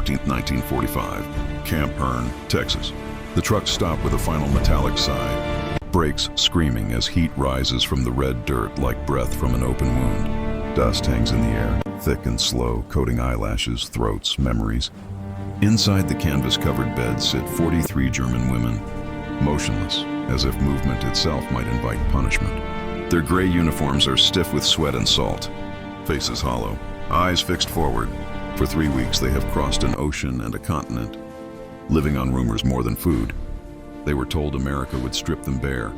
14th, 1945. CampHearn, Texas. The trucks stop with a final metallic sigh. Brakes screaming as heat rises from the red dirt like breath from an open wound. Dust hangs in the air, thick and slow, coating eyelashes, throats, memories. Inside the canvas-covered bed sit 43 German women, motionless, as if movement itself might invite punishment. Their gray uniforms are stiff with sweat and salt, faces hollow, eyes fixed forward. For 3 weeks they have crossed an ocean and a continent, living on rumors more than food. They were told America would strip them bare,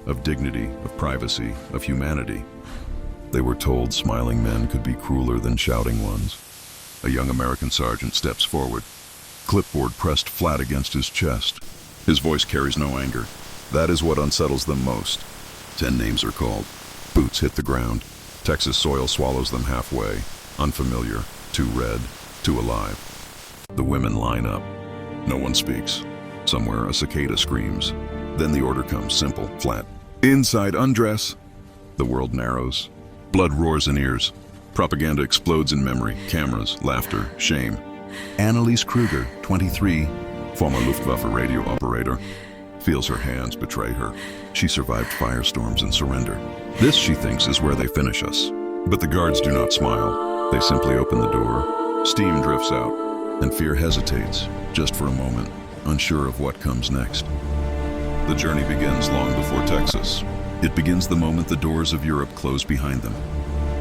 of dignity, of privacy, of humanity. They were told smiling men could be crueler than shouting ones. A young American sergeant steps forward, clipboard pressed flat against his chest. His voice carries no anger. That is what unsettles them most. 10 names are called. Boots hit the ground. Texas soil swallows them halfway. Unfamiliar, too red, too alive. The women line up. No one speaks. Somewhere a cicada screams. Then the order comes, simple, flat. Inside, undress. The world narrows. Blood roars in ears. Propaganda explodes in memory. Cameras, laughter, shame. Annalise Kruger, 23, former Luftwaffe radio operator, feels her hands betray her. She survived firestorms and surrender. This, she thinks, is where they finish us. But the guards do not smile. They simply open the door. Steam drifts out, and fear hesitates, just for a moment, unsure of what comes next. The journey begins long before Texas. It begins the moment the doors of Europe close behind them.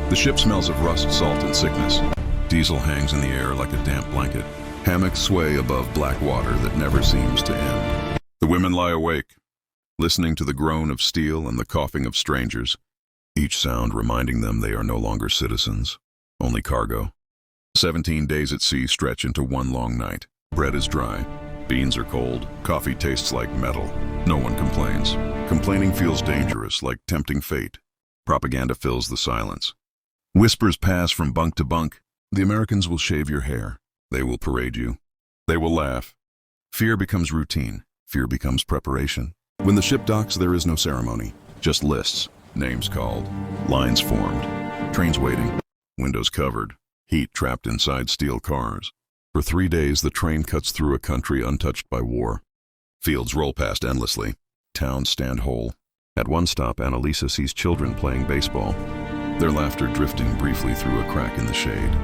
The ship smells of rust, salt, and sickness. Diesel hangs in the air like a damp blanket. Hammocks sway above black water that never seems to end. The women lie awake, listening to the groan of steel and the coughing of strangers, each sound reminding them they are no longer citizens, only cargo. 17 days at sea stretch into one long night. Bread is dry, beans are cold, coffee tastes like metal. No one complains. Complaining feels dangerous, like tempting fate. Propaganda fills the silence. Whispers pass from bunk to bunk. The Americans will shave your hair. They will parade you. They will laugh. Fear becomes routine. Fear becomes preparation. When the ship docks, there is no ceremony. Just lists, names called, lines formed, trains waiting, windows covered, heat trapped inside steel cars. For 3 days, the train cuts through a country untouched by war. Fields roll past endlessly. Towns stand whole. At one stop, Annalisa sees children playing baseball, their laughter drifting briefly through a crack in the shade.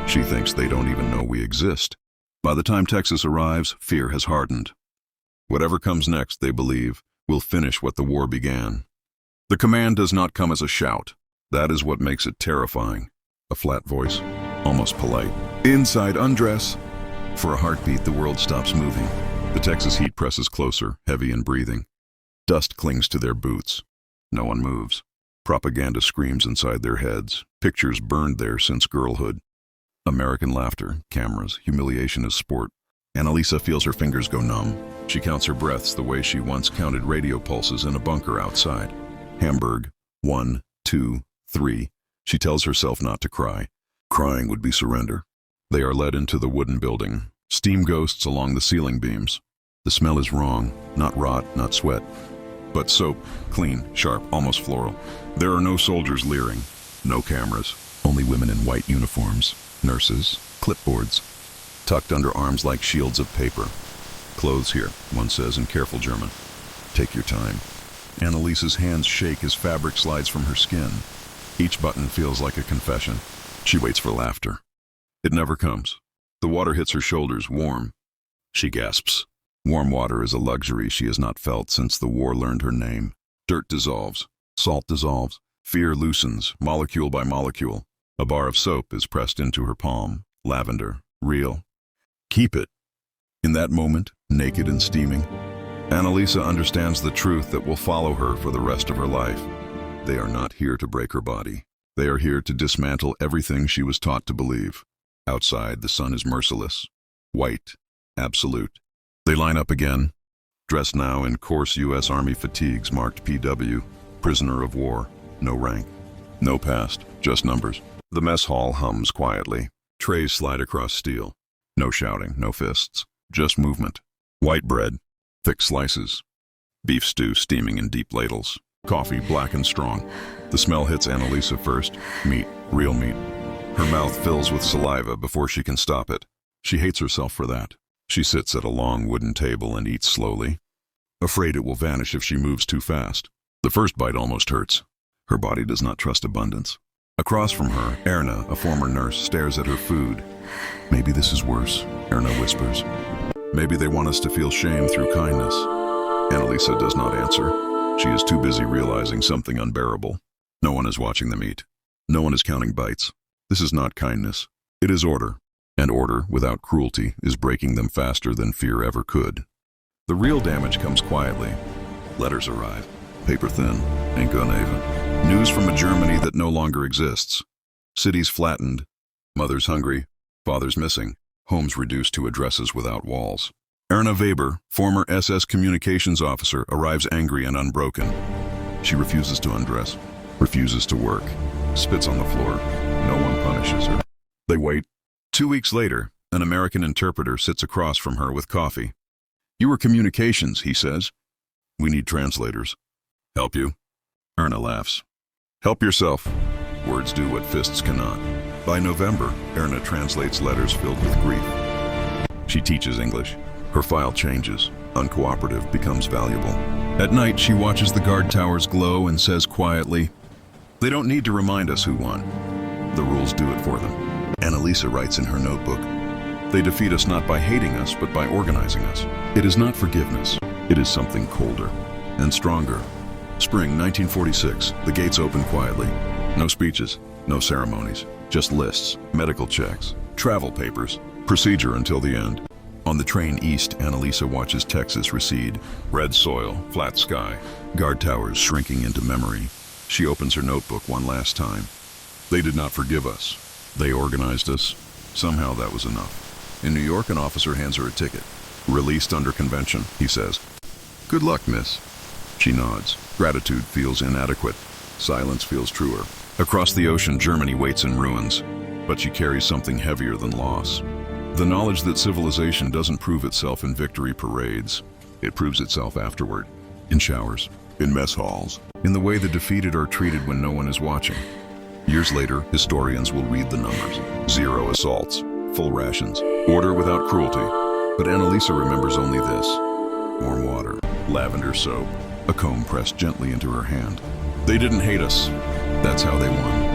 She thinks they don't even know we exist. By the time Texas arrives, fear has hardened. Whatever comes next, they believe, will finish what the war began. The command does not come as a shout. That is what makes it terrifying. A flat voice, almost polite. Inside, undress. For a heartbeat, the world stops moving. The Texas heat presses closer, heavy and breathing. Dust clings to their boots. No one moves. Propaganda screams inside their heads, pictures burned there since girlhood. American laughter, cameras, humiliation as sport. Annalisa feels her fingers go numb. She counts her breaths the way she once counted radio pulses in a bunker outside. Hamburg, 1, 2, 3. She tells herself not to cry. Crying would be surrender. They are led into the wooden building. Steam ghosts along the ceiling beams. The smell is wrong, not rot, not sweat, but soap, clean, sharp, almost floral. There are no soldiers leering, no cameras, only women in white uniforms, nurses, clipboards, tucked under arms like shields of paper. Clothes here, one says in careful German. Take your time. Annalisa's hands shake as fabric slides from her skin. Each button feels like a confession. She waits for laughter. It never comes. The water hits her shoulders, warm. She gasps. Warm water is a luxury she has not felt since the war learned her name. Dirt dissolves. Salt dissolves. Fear loosens, molecule by molecule. A bar of soap is pressed into her palm. Lavender. Real. Keep it. In that moment, naked and steaming, Annalisa understands the truth that will follow her for the rest of her life. They are not here to break her body. They are here to dismantle everything she was taught to believe. Outside, the sun is merciless. White. Absolute. They line up again, dressed now in coarse U.S. Army fatigues marked PW, prisoner of war, no rank, no past, just numbers. The mess hall hums quietly. Trays slide across steel. No shouting, no fists, just movement. White bread, thick slices. Beef stew steaming in deep ladles. Coffee black and strong. The smell hits Annalisa first. Meat, real meat. Her mouth fills with saliva before she can stop it. She hates herself for that. She sits at a long wooden table and eats slowly, afraid it will vanish if she moves too fast. The first bite almost hurts. Her body does not trust abundance. Across from her, Erna, a former nurse, stares at her food. Maybe this is worse, Erna whispers. Maybe they want us to feel shame through kindness. Annalisa does not answer. She is too busy realizing something unbearable. No one is watching them eat. No one is counting bites. This is not kindness. It is order. And order, without cruelty, is breaking them faster than fear ever could. The real damage comes quietly. Letters arrive. Paper thin, ink uneven. News from a Germany that no longer exists. Cities flattened. Mothers hungry. Fathers missing. Homes reduced to addresses without walls. Erna Weber, former SS communications officer, arrives angry and unbroken. She refuses to undress, refuses to work, spits on the floor. No one punishes her. They wait. 2 weeks later, an American interpreter sits across from her with coffee. "You were communications," he says. "We need translators." "Help you?" Erna laughs. "Help yourself. Words do what fists cannot." By November, Erna translates letters filled with grief. She teaches English. Her file changes. Uncooperative becomes valuable. At night, she watches the guard towers glow and says quietly, "They don't need to remind us who won. The rules do it for them." Annalisa writes in her notebook, "They defeat us not by hating us, but by organizing us." It is not forgiveness. It is something colder and stronger. Spring 1946, the gates open quietly. No speeches, no ceremonies, just lists, medical checks, travel papers, procedure until the end. On the train east, Annalisa watches Texas recede. Red soil, flat sky, guard towers shrinking into memory. She opens her notebook one last time. They did not forgive us. They organized us. Somehow that was enough. In New York, an officer hands her a ticket. "Released under convention," he says. "Good luck, miss." She nods. Gratitude feels inadequate. Silence feels truer. Across the ocean, Germany waits in ruins, but she carries something heavier than loss. The knowledge that civilization doesn't prove itself in victory parades. It proves itself afterward. In showers, in mess halls, in the way the defeated are treated when no one is watching. Years later, historians will read the numbers. 0 assaults, full rations, order without cruelty. But Annalisa remembers only this: warm water, lavender soap, a comb pressed gently into her hand. They didn't hate us. That's how they won.